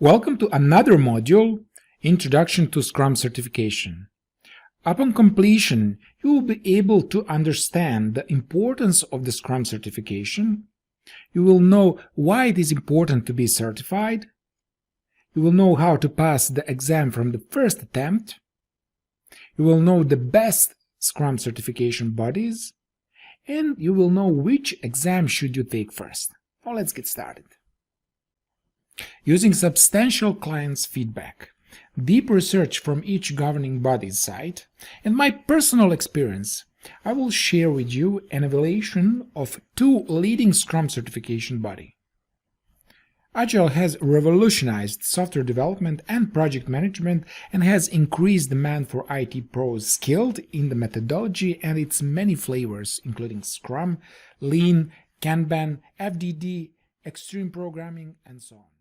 Welcome to another module, Introduction to Scrum Certification. Upon completion, you will be able to understand the importance of the Scrum certification. You will know why it is important to be certified. You will know how to pass the exam from the first attempt. You will know the best Scrum certification bodies. And you will know which exam should you take first. Now let's get started. Using substantial clients' feedback, deep research from each governing body's side, and my personal experience, I will share with you an evaluation of two leading Scrum certification bodies. Agile has revolutionized software development and project management and has increased demand for IT pros skilled in the methodology and its many flavors, including Scrum, Lean, Kanban, FDD, extreme programming, and so on.